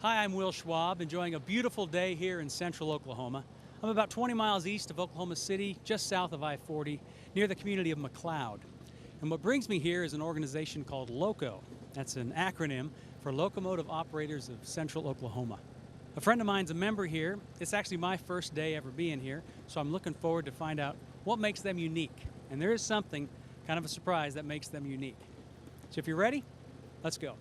Hi, I'm Will Schwab, enjoying a beautiful day here in central Oklahoma. I'm about 20 miles east of Oklahoma City, just south of I-40, near the community of McLeod. And what brings me here is an organization called LOCO. That's an acronym for Locomotive Operators of Central Oklahoma. A friend of mine's a member here. It's actually my first day ever being here, so I'm looking forward to find out what makes them unique. And there is something, kind of a surprise, that makes them unique. So if you're ready, let's go.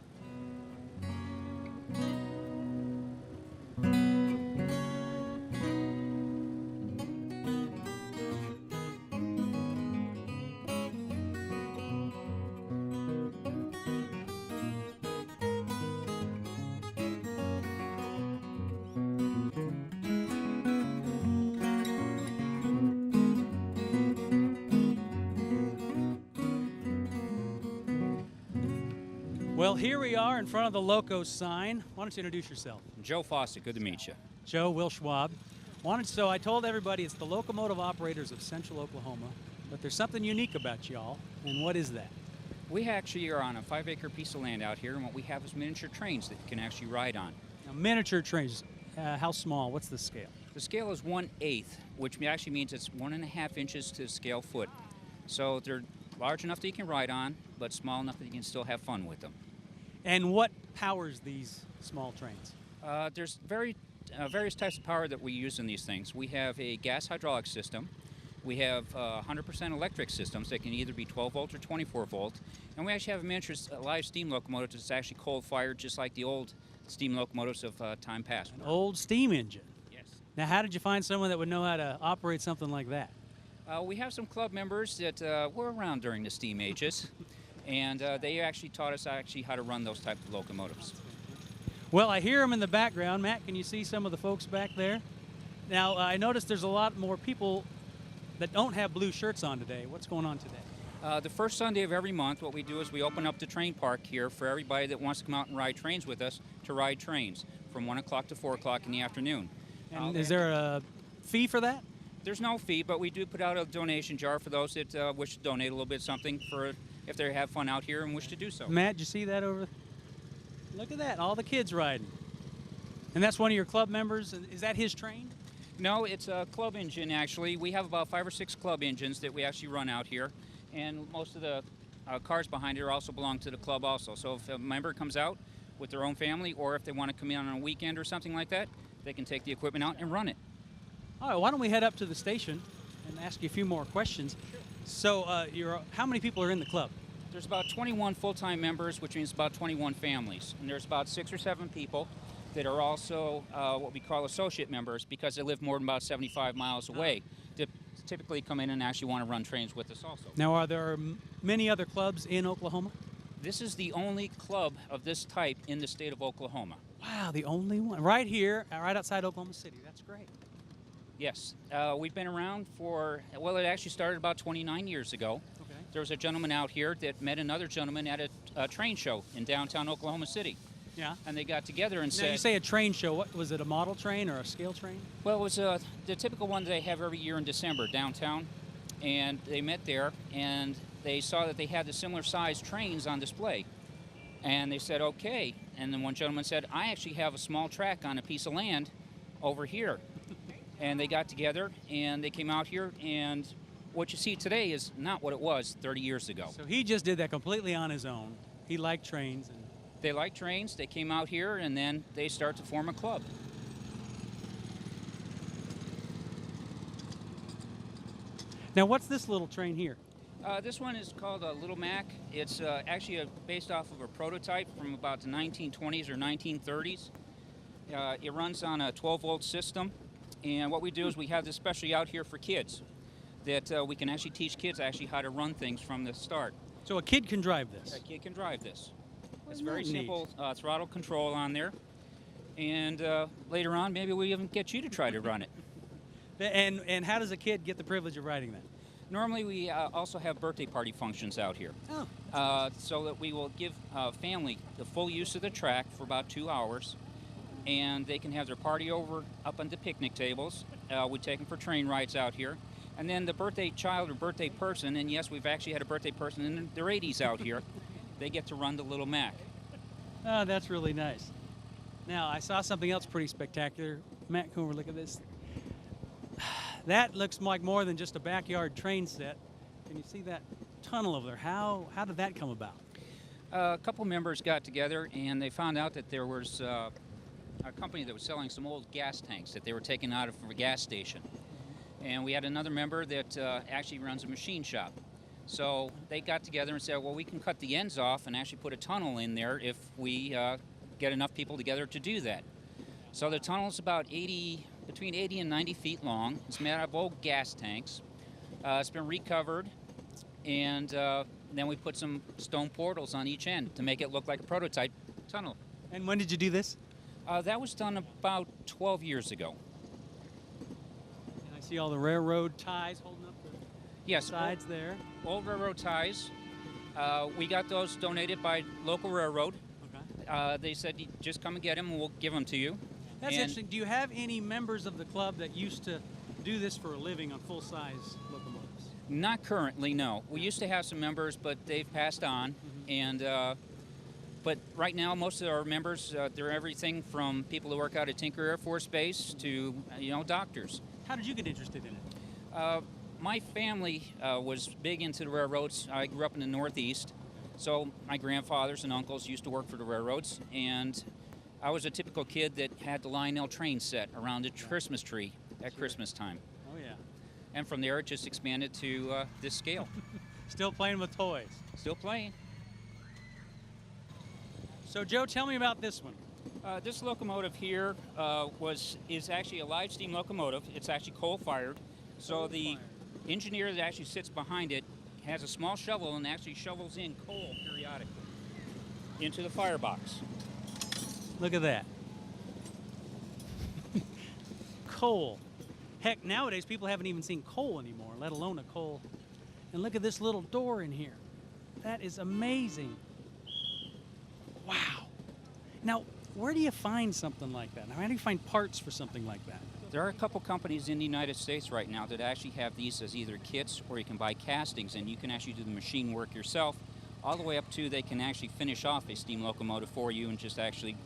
Well, here we are in front of the LOCO sign. Why don't you introduce yourself? Joe Fawcett, good to meet you. Joe, Will Schwab. So I told everybody it's the Locomotive Operators of Central Oklahoma, but there's something unique about y'all, and what is that? We actually are on a 5-acre piece of land out here, and what we have is miniature trains that you can actually ride on. Now, miniature trains, how small? What's the scale? The scale is 1/8, which actually means it's 1.5 inches to the scale foot. So they're large enough that you can ride on, but small enough that you can still have fun with them. And what powers these small trains? There's various types of power that we use in these things. We have a gas hydraulic system. We have 100% electric systems that can either be 12 volt or 24 volt. And we actually have a miniature live steam locomotive that's actually coal-fired, just like the old steam locomotives of time past. An old steam engine? Yes. Now, how did you find someone that would know how to operate something like that? We have some club members that were around during the steam ages. And they actually taught us how to run those type of locomotives. Well, I hear them in the background. Matt, can you see some of the folks back there? Now, I noticed there's a lot more people that don't have blue shirts on today. What's going on today? The first Sunday of every month, what we do is we open up the train park here for everybody that wants to come out and ride trains with us to ride trains from 1 o'clock to 4 o'clock in the afternoon. And is there a fee for that? There's no fee, but we do put out a donation jar for those that wish to donate a little bit something for if they have fun out here and wish to do so. Matt, did you see that over? Look at that, all the kids riding. And that's one of your club members? Is that his train? No, it's a club engine, actually. We have about 5 or 6 club engines that we actually run out here. And most of the cars behind it also belong to the club also. So if a member comes out with their own family, or if they want to come in on a weekend or something like that, they can take the equipment out and run it. All right, why don't we head up to the station and ask you a few more questions. Sure. So how many people are in the club? There's about 21 full-time members, which means about 21 families. And there's about 6 or 7 people that are also what we call associate members because they live more than about 75 miles away that typically come in and actually want to run trains with us also. Now, are there many other clubs in Oklahoma? This is the only club of this type in the state of Oklahoma. Wow, the only one. Right here, right outside Oklahoma City. That's great. Yes. We've been around for, well, it actually started about 29 years ago. Okay. There was a gentleman out here that met another gentleman at a train show in downtown Oklahoma City. Yeah. And they got together and said... Now, you say a train show. What was it, a model train or a scale train? Well, it was the typical one they have every year in December downtown. And they met there, and they saw that they had the similar size trains on display. And they said, okay. And then one gentleman said, I actually have a small track on a piece of land over here. And they got together, and they came out here, and what you see today is not what it was 30 years ago. So he just did that completely on his own. He liked trains. And they liked trains. They came out here, and then they started to form a club. Now, what's this little train here? This one is called a Little Mac. It's actually based off of a prototype from about the 1920s or 1930s. It runs on a 12-volt system. And what we do is we have this specially out here for kids that we can actually teach kids actually how to run things from the start. So a kid can drive this? A kid can drive this. It's Isn't very that simple throttle control on there. And later on, maybe we even get you to try to run it. And how does a kid get the privilege of riding that? Normally, we also have birthday party functions out here. Oh. So that we will give family the full use of the track for about 2 hours. And they can have their party over up on the picnic tables. We take them for train rides out here. And then the birthday child or birthday person, and yes, we've actually had a birthday person in their 80s out here, they get to run the Little Mac. Oh, that's really nice. Now, I saw something else pretty spectacular. Matt, come over, look at this. That looks like more than just a backyard train set. Can you see that tunnel over there? How did that come about? A couple members got together and they found out that there was a company that was selling some old gas tanks that they were taking out of a gas station. And we had another member that actually runs a machine shop. So they got together and said, well, we can cut the ends off and actually put a tunnel in there if we get enough people together to do that. So the tunnel is about between 80 and 90 feet long. It's made out of old gas tanks. It's been recovered, and then we put some stone portals on each end to make it look like a prototype tunnel. And when did you do this? That was done about 12 years ago. And I see all the railroad ties holding up the Yes, sides there. old railroad ties. We got those donated by local railroad. Okay. They said, just come and get them and we'll give them to you. That's And- interesting. Do you have any members of the club that used to do this for a living on full-size locomotives? Not currently, no. We used to have some members, but they've passed on. And but right now, most of our members, they're everything from people who work out at Tinker Air Force Base to doctors. How did you get interested in it? My family was big into the railroads. I grew up in the Northeast, so my grandfathers and uncles used to work for the railroads, and I was a typical kid that had the Lionel train set around a Christmas tree at Christmas time. Oh, yeah. And from there, it just expanded to this scale. Still playing with toys. Still playing. So, Joe, tell me about this one. This locomotive here is actually a live steam locomotive. It's actually coal-fired. So the engineer that actually sits behind it has a small shovel and actually shovels in coal periodically into the firebox. Look at that. Coal. Heck, nowadays people haven't even seen coal anymore, let alone a coal. And look at this little door in here. That is amazing. Wow. Now, where do you find something like that? Now, how do you find parts for something like that? There are a couple companies in the United States right now that actually have these as either kits or you can buy castings and you can actually do the machine work yourself, all the way up to they can actually finish off a steam locomotive for you and just actually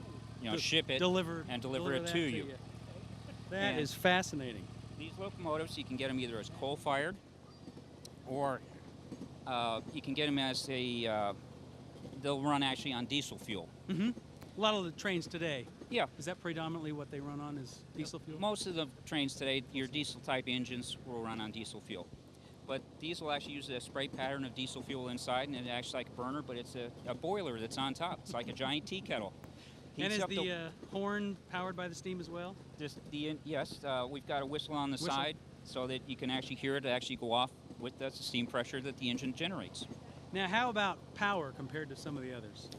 ship it deliver it that to you. That is fascinating. These locomotives, you can get them either as coal-fired or you can get them as they'll run actually on diesel fuel. Mm-hmm. A lot of the trains today. Yeah. Is that predominantly what they run on is diesel fuel? Most of the trains today, your diesel-type engines will run on diesel fuel. But these will actually use a spray pattern of diesel fuel inside, and it's actually like a burner, but it's a boiler that's on top. It's like a giant tea kettle. And Heats is up the horn powered by the steam as well? Yes, we've got a whistle on the Whistle. side so that you can actually hear it actually go off with the steam pressure that the engine generates. Now, how about power compared to some of the others?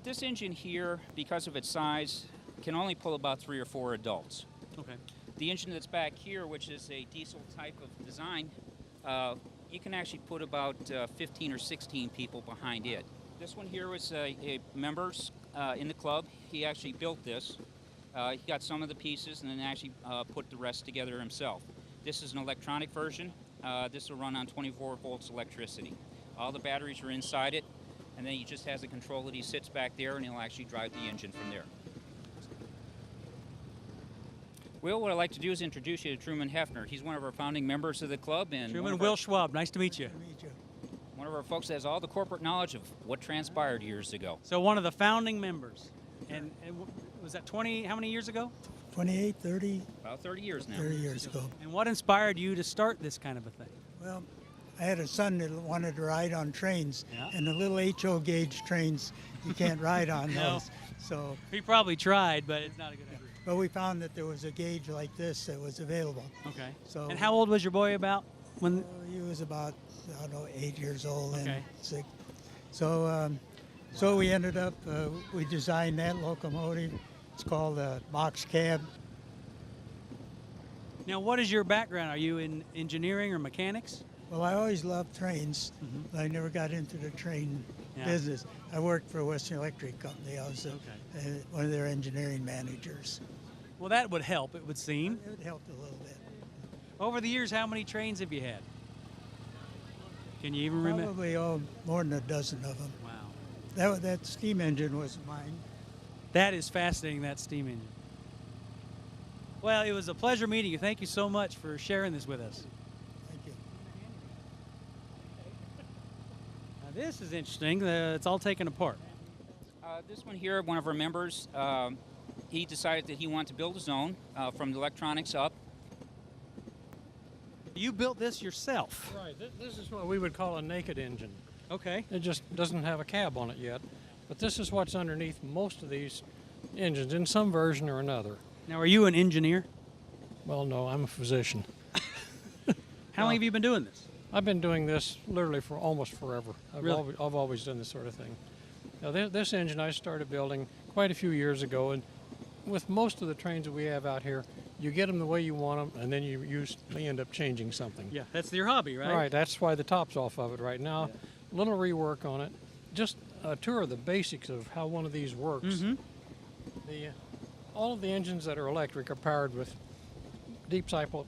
This engine here, because of its size, can only pull about 3 or 4 adults. Okay. The engine that's back here, which is a diesel type of design, you can actually put about 15 or 16 people behind it. This one here was a member's in the club. He actually built this. He got some of the pieces and then actually put the rest together himself. This is an electronic version. This will run on 24 volts electricity. All the batteries are inside it, and then he just has a control that he sits back there and he'll actually drive the engine from there. Will, what I'd like to do is introduce you to Truman Hefner. He's one of our founding members of the club. And Truman, Will Schwab, nice to meet you. Nice to meet you. one of our folks that has all the corporate knowledge of what transpired years ago. So one of the founding members. And was that 20, how many years ago? 28, 30, About 30 years now. 30 years ago. And what inspired you to start this kind of a thing? Well, I had a son that wanted to ride on trains, Yeah. and the little HO gauge trains, you can't ride on No. those. So, He probably tried, but it's not a good idea. but we found that there was a gauge like this that was available. Okay. So, And how old was your boy about when? He was about, I don't know, 8 years old Okay. and 6. So, so we ended up, we designed that locomotive. It's called a box cab. Now, what is your background? Are you in engineering or mechanics? Well, I always loved trains, Mhm. but I never got into the train Yeah. business. I worked for Western Electric Company. I was one of their engineering managers. Well, that would help, it would seem. It helped a little bit. Over the years, how many trains have you had? Can you even remember? Probably more than a dozen of them. Wow. That steam engine was mine. That is fascinating, that steam engine. Well, it was a pleasure meeting you. Thank you so much for sharing this with us. Thank you. Now, this is interesting. It's all taken apart. This one here, one of our members, he decided that he wanted to build his own from the electronics up. You built this yourself. Right. This is what we would call a naked engine. Okay. It just doesn't have a cab on it yet. But this is what's underneath most of these engines in some version or another. Now, are you an engineer? Well, no, I'm a physician. How long have you been doing this? I've been doing this literally for almost forever. Really? I've always done this sort of thing. Now, this engine I started building quite a few years ago, and with most of the trains that we have out here, you get them the way you want them, and then you usually end up changing something. Yeah, that's your hobby, right? Right, that's why the top's off of it right now. A little rework on it. Just a tour of the basics of how one of these works. Mm-hmm. All of the engines that are electric are powered with deep cycle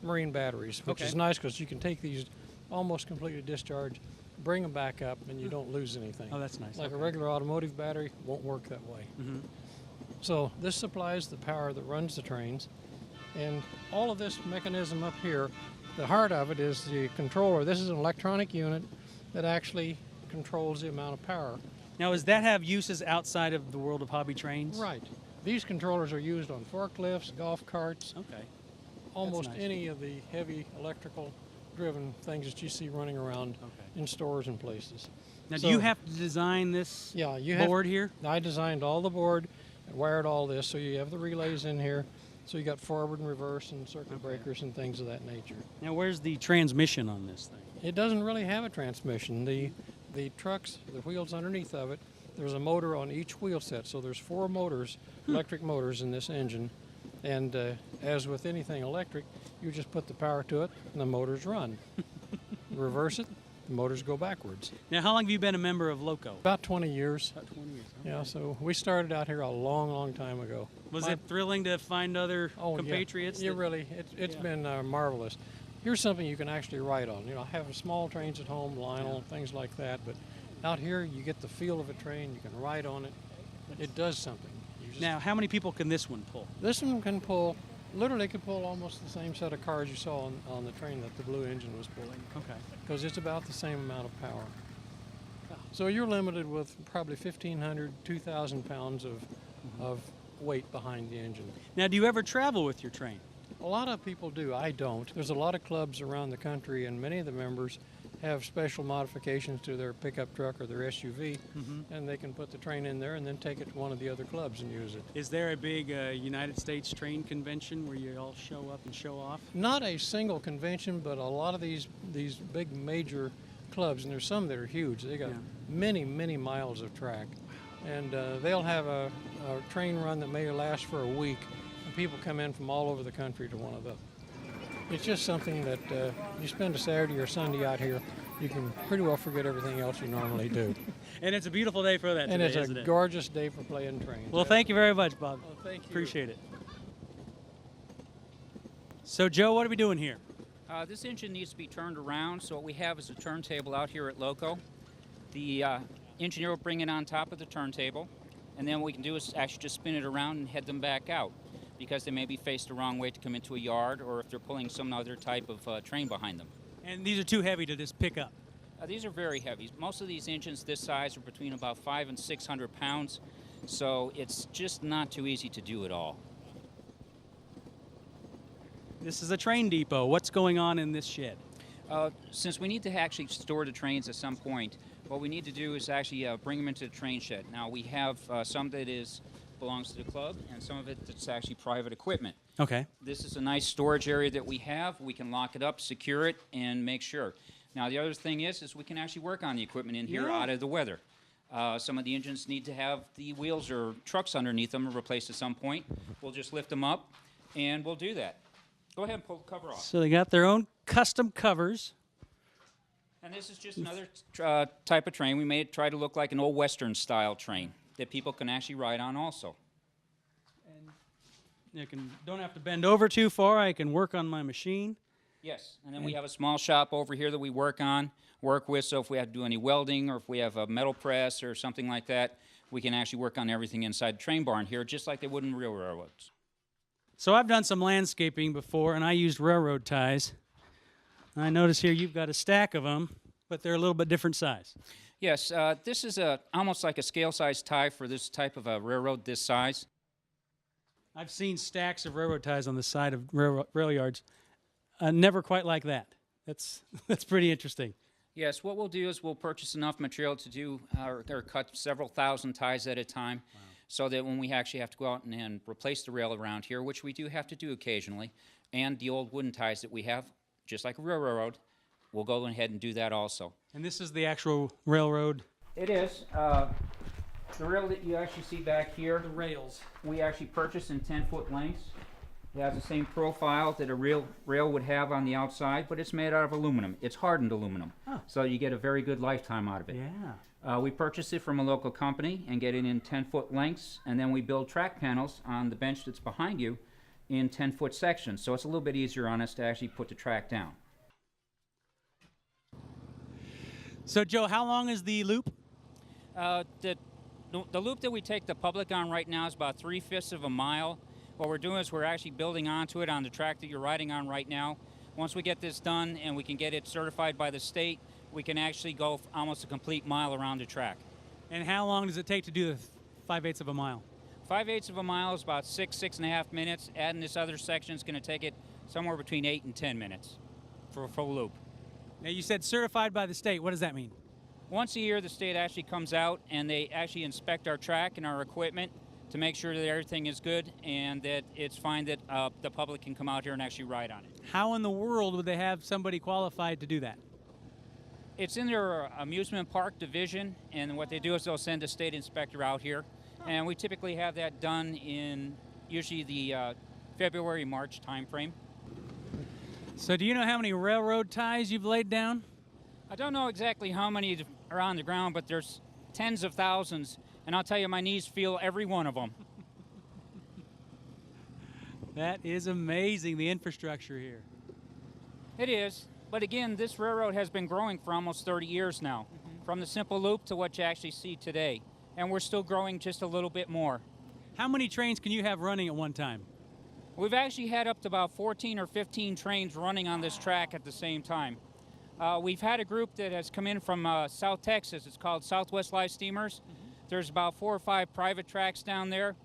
marine batteries, which is nice because you can take these almost completely discharged, bring them back up, and you don't lose anything. Oh, that's nice. Like a regular automotive battery won't work that way. Mm-hmm. So this supplies the power that runs the trains, and all of this mechanism up here, the heart of it is the controller. This is an electronic unit that actually controls the amount of power. Now, does that have uses outside of the world of hobby trains? Right. These controllers are used on forklifts, golf carts, Okay. almost nice. any of the heavy electrical driven things that you see running around Okay. in stores and places. Now, So- do you have to design this Yeah, you board here? I designed all the board and wired all this, so you have the relays in here. So you got forward and reverse and circuit breakers and things of that nature. Now, where's the transmission on this thing? It doesn't really have a transmission. The trucks, the wheels underneath of it, there's a motor on each wheel set. So there's 4 motors, electric motors in this engine. And as with anything electric, you just put the power to it and the motors run. Reverse it, the motors go backwards. Now, how long have you been a member of LOCO? About 20 years. About 20 years. Yeah, so we started out here a long, long time ago. Was it thrilling to find other compatriots? Yeah, that- really, it's been marvelous. Here's something you can actually write on. You know, I have small trains at home, Lionel, things like that, but out here you get the feel of a train, you can write on it. It does something. You just, Now, how many people can this one pull? this one can pull, literally can pull almost the same set of cars you saw on the train that the blue engine was pulling, Okay. because it's about the same amount of power. So you're limited with probably 1,500, 2,000 pounds of weight behind the engine. Now, do you ever travel with your train? A lot of people do. I don't. There's a lot of clubs around the country, and many of the members have special modifications to their pickup truck or their SUV, and they can put the train in there and then take it to one of the other clubs and use it. Is there a big United States train convention where you all show up and show off? Not a single convention, but a lot of these big major clubs, and there's some that are huge. They got many, many miles of track, and they'll have a train run that may last for a week, and people come in from all over the country to one of them. It's just something that you spend a Saturday or Sunday out here, you can pretty well forget everything else you normally do. And it's a beautiful day for that And today, it's isn't a it? gorgeous day for playing trains. Well, thank you very much, Bob. Oh, thank you. Appreciate it. So, Joe, what are we doing here? This engine needs to be turned around, so what we have is a turntable out here at LOCO. The engineer will bring it on top of the turntable, and then what we can do is actually just spin it around and head them back out, because they may be faced the wrong way to come into a yard, or if they're pulling some other type of train behind them. And these are too heavy to just pick up. These are very heavy. Most of these engines this size are between about 500 and 600 pounds, so it's just not too easy to do it all. This is a train depot. What's going on in this shed? Since we need to actually store the trains at some point, what we need to do is actually bring them into the train shed. Now, we have some that belongs to the club, and some of it that's actually private equipment. Okay. This is a nice storage area that we have. We can lock it up, secure it, and make sure. Now, the other thing is we can actually work on the equipment in here out of the weather. Some of the engines need to have the wheels or trucks underneath them replaced at some point. We'll just lift them up, and we'll do that. Go ahead and pull the cover off. So they got their own custom covers. And this is just another type of train. We made it try to look like an old Western style train that people can actually ride on also. You don't have to bend over too far. I can work on my machine. Yes, and then we have a small shop over here that we work with, so if we have to do any welding or if we have a metal press or something like that, we can actually work on everything inside the train barn here, just like they would in real railroads. So I've done some landscaping before, and I used railroad ties. I notice here you've got a stack of them, but they're a little bit different size. Yes, this is almost like a scale-size tie for this type of a railroad this size. I've seen stacks of railroad ties on the side of rail yards. Never quite like that. That's pretty interesting. Yes, what we'll do is we'll purchase enough material to do or cut several thousand ties at a time, so that when we actually have to go out and replace the rail around here, which we do have to do occasionally, and the old wooden ties that we have, just like a real railroad, we'll go ahead and do that also. And this is the actual railroad? It is. The rail that you actually see back here, The rails. we actually purchased in 10-foot lengths. It has the same profile that a real rail would have on the outside, but it's made out of aluminum. It's hardened aluminum, so you get a very good lifetime out of it. Yeah. We purchase it from a local company and get it in 10-foot lengths, and then we build track panels on the bench that's behind you in 10-foot sections, so it's a little bit easier on us to actually put the track down. So Joe, how long is the loop? The loop that we take the public on right now is about 3/5 of a mile. What we're doing is we're actually building onto it on the track that you're riding on right now. Once we get this done and we can get it certified by the state, we can actually go almost a complete mile around the track. And how long does it take to do the 5/8 of a mile? 5/8 of a mile is about 6.5 minutes. Adding this other section is going to take it somewhere between 8 and 10 minutes for a full loop. Now you said certified by the state. What does that mean? Once a year, the state actually comes out and they actually inspect our track and our equipment to make sure that everything is good and that it's fine that the public can come out here and actually ride on it. How in the world would they have somebody qualified to do that? It's in their amusement park division, and what they do is they'll send a state inspector out here, and we typically have that done in usually the February, March timeframe. So do you know how many railroad ties you've laid down? I don't know exactly how many are on the ground, but there's tens of thousands, and I'll tell you, my knees feel every one of them. That is amazing, the infrastructure here. It is, but again, this railroad has been growing for almost 30 years now, from the simple loop to what you actually see today, and we're still growing just a little bit more. How many trains can you have running at one time? We've actually had up to about 14 or 15 trains running on this track at the same time. We've had a group that has come in from South Texas. It's called Southwest Live Steamers. There's about 4 or 5 private tracks down there,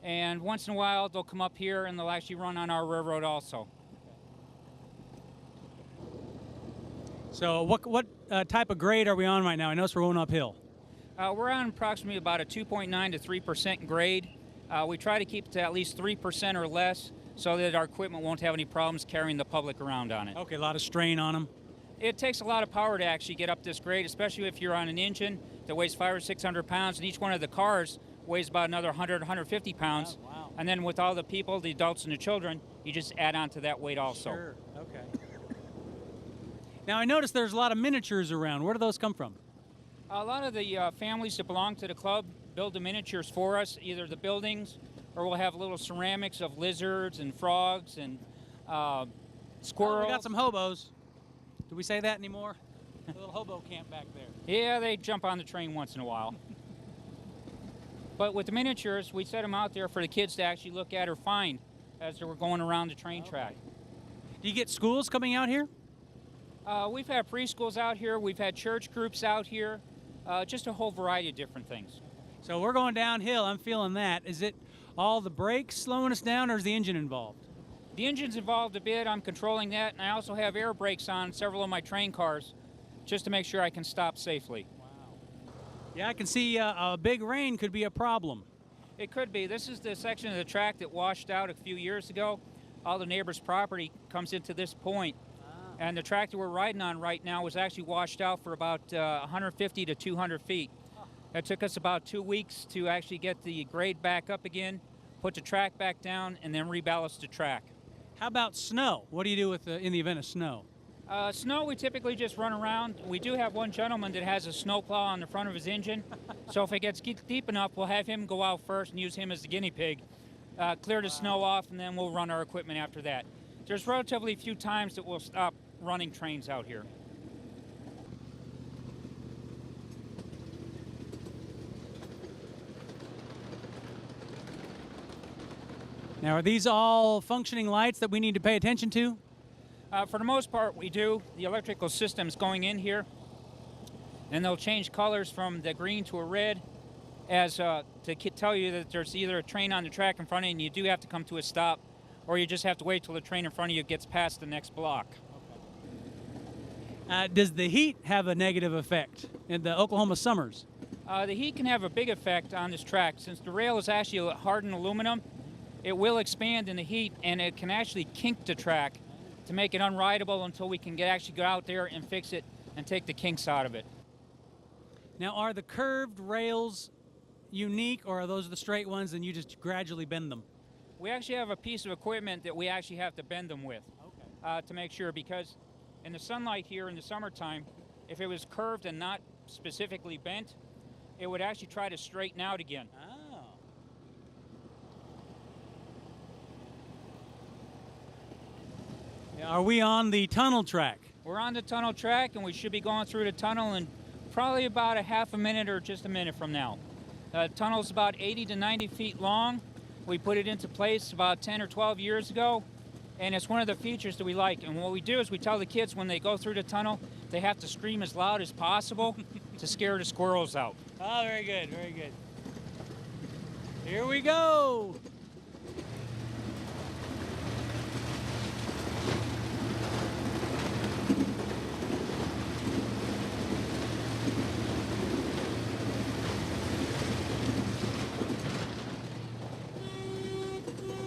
and once in a while they'll come up here and they'll actually run on our railroad also. So what type of grade are we on right now? I notice we're going uphill. We're on approximately about a 2.9 to 3% grade. We try to keep it to at least 3% or less so that our equipment won't have any problems carrying the public around on it. Okay, a lot of strain on them. It takes a lot of power to actually get up this grade, especially if you're on an engine that weighs 500 or 600 pounds, and each one of the cars weighs about another 100, 150 pounds. Oh, wow. And then with all the people, the adults and the children, you just add on to that weight also. Sure, okay. Now I noticed there's a lot of miniatures around. Where do those come from? A lot of the families that belong to the club build the miniatures for us, either the buildings, or we'll have little ceramics of lizards and frogs and squirrels. Oh, we got some hobos. Do we say that anymore? A little hobo camp back there. Yeah, they jump on the train once in a while. But with the miniatures, we set them out there for the kids to actually look at or find as they were going around the train track. Do you get schools coming out here? We've had preschools out here, we've had church groups out here, just a whole variety of different things. So we're going downhill, I'm feeling that. Is it all the brakes slowing us down, or is the engine involved? The engine's involved a bit, I'm controlling that, and I also have air brakes on several of my train cars just to make sure I can stop safely. Wow. Yeah, I can see a big rain could be a problem. It could be. This is the section of the track that washed out a few years ago. All the neighbors' property comes into this point. And the track that we're riding on right now was actually washed out for about 150 to 200 feet. It took us about 2 weeks to actually get the grade back up again, put the track back down, and then reballast the track. How about snow? What do you do with in the event of snow? Snow, we typically just run around. We do have one gentleman that has a snow plow on the front of his engine. So if it gets deep enough, we'll have him go out first and use him as the guinea pig, clear the snow off, and then we'll run our equipment after that. There's relatively few times that we'll stop running trains out here. Now, are these all functioning lights that we need to pay attention to? For the most part, we do. The electrical system's going in here, and they'll change colors from the green to a red as to tell you that there's either a train on the track in front of you and you do have to come to a stop, or you just have to wait till the train in front of you gets past the next block. Does the heat have a negative effect in the Oklahoma summers? The heat can have a big effect on this track. Since the rail is actually hardened aluminum, it will expand in the heat, and it can actually kink the track to make it unrideable until we can actually go out there and fix it and take the kinks out of it. Now, are the curved rails unique, or are those the straight ones and you just gradually bend them? We actually have a piece of equipment that we actually have to bend them with to make sure, because in the sunlight here in the summertime, if it was curved and not specifically bent, it would actually try to straighten out again. Oh. Are we on the tunnel track? We're on the tunnel track, and we should be going through the tunnel in probably about a half a minute or just a minute from now. The tunnel's about 80 to 90 feet long. We put it into place about 10 or 12 years ago, and it's one of the features that we like. And what we do is we tell the kids when they go through the tunnel, they have to scream as loud as possible to scare the squirrels out. Oh, very good, very good. Here we go.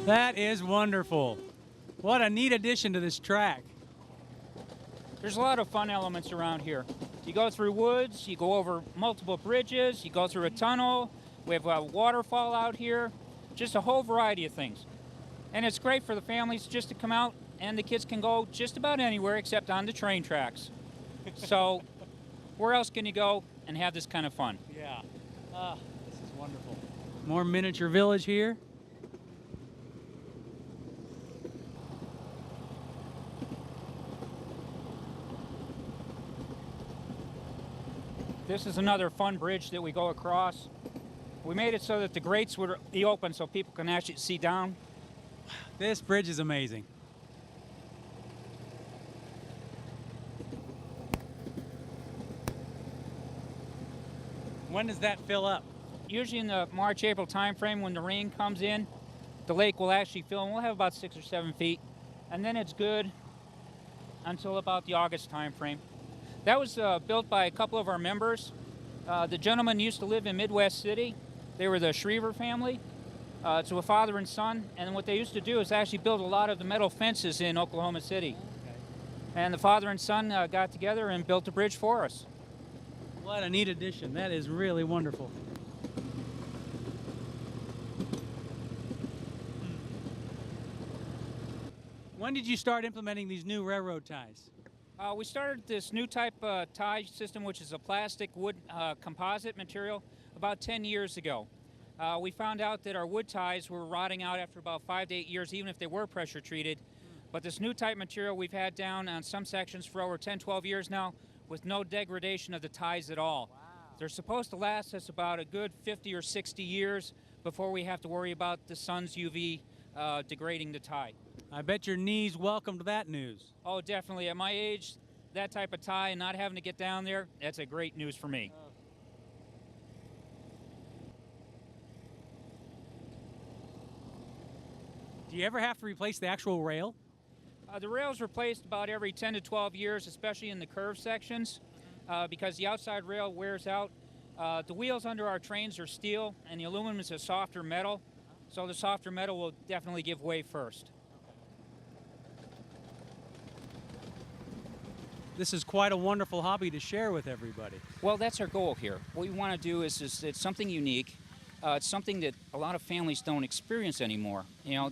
That is wonderful. What a neat addition to this track. There's a lot of fun elements around here. You go through woods, you go over multiple bridges, you go through a tunnel, we have a waterfall out here, just a whole variety of things. And it's great for the families just to come out, and the kids can go just about anywhere except on the train tracks. So where else can you go and have this kind of fun? Yeah. This is wonderful. More miniature village here. This is another fun bridge that we go across. We made it so that the grates would be open so people can actually see down. This bridge is amazing. When does that fill up? Usually in the March, April time frame, when the rain comes in, the lake will actually fill, and we'll have about 6 or 7 feet. And then it's good until about the August time frame. That was built by a couple of our members. The gentleman used to live in Midwest City. They were the Shriver family. It's a father and son, and what they used to do is actually build a lot of the metal fences in Oklahoma City. Okay. And the father and son got together and built a bridge for us. What a neat addition. That is really wonderful. When did you start implementing these new railroad ties? We started this new type tie system, which is a plastic wood composite material, about 10 years ago. We found out that our wood ties were rotting out after about 5 to 8 years, even if they were pressure treated. But this new type material we've had down on some sections for over 10, 12 years now with no degradation of the ties at all. Wow. They're supposed to last us about a good 50 or 60 years before we have to worry about the sun's UV degrading the tie. I bet your knees welcomed that news. Oh, definitely. At my age, that type of tie and not having to get down there, that's a great news for me. Do you ever have to replace the actual rail? The rail's replaced about every 10 to 12 years, especially in the curved sections, because the outside rail wears out. The wheels under our trains are steel, and the aluminum is a softer metal, so the softer metal will definitely give way first. This is quite a wonderful hobby to share with everybody. Well, that's our goal here. What we want to do is it's something unique. It's something that a lot of families don't experience anymore. You know,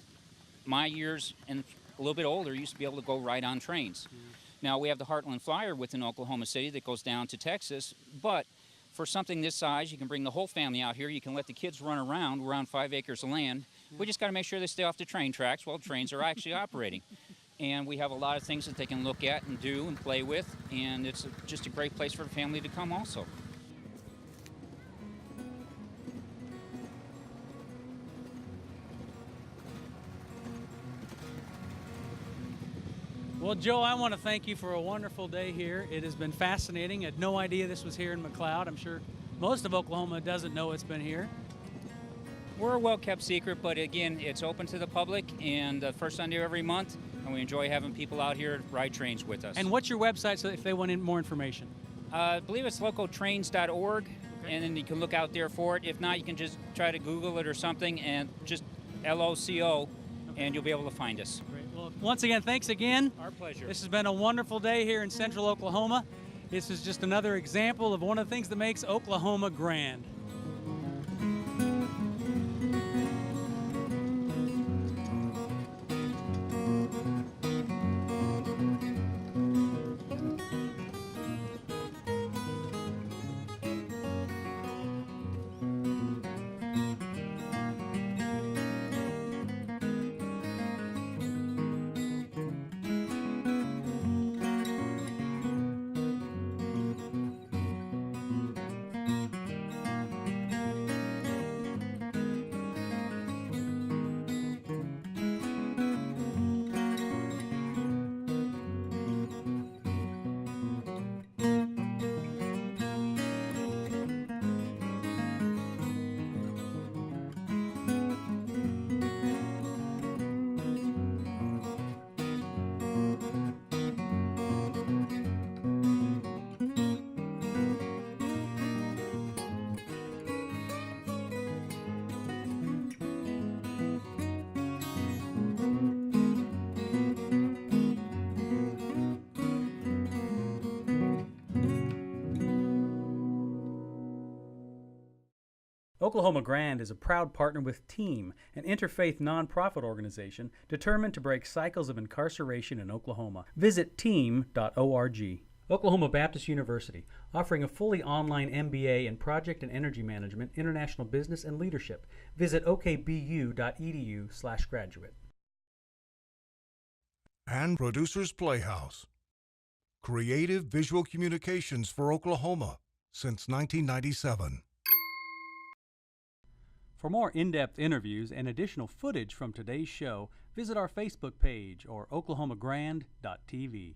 my years and a little bit older used to be able to go ride on trains. Yeah. Now we have the Heartland Flyer within Oklahoma City that goes down to Texas, but for something this size, you can bring the whole family out here. You can let the kids run around. We're on 5 acres of land. Yeah. We just got to make sure they stay off the train tracks while trains are actually operating. And we have a lot of things that they can look at and do and play with, and it's just a great place for the family to come also. Well, Joe, I want to thank you for a wonderful day here. It has been fascinating. I had no idea this was here in McLeod. I'm sure most of Oklahoma doesn't know it's been here. We're a well-kept secret, but again, it's open to the public, and the first Sunday of every month, and we enjoy having people out here ride trains with us. And what's your website so if they want more information? I believe it's locotrains.org, and then you can look out there for it. If not, you can just try to Google it or something, and just LOCO, and you'll be able to find us. Great. Well, once again, thanks again. Our pleasure. This has been a wonderful day here in central Oklahoma. This is just another example of one of the things that makes Oklahoma grand. Oklahoma Grand is a proud partner with TEAM, an interfaith nonprofit organization determined to break cycles of incarceration in Oklahoma. Visit team.org. Oklahoma Baptist University, offering a fully online MBA in Project and Energy Management, International Business, and Leadership. Visit okbu.edu/graduate. And Producers Playhouse. Creative visual communications for Oklahoma since 1997. For more in-depth interviews and additional footage from today's show, visit our Facebook page or oklahomagrand.tv.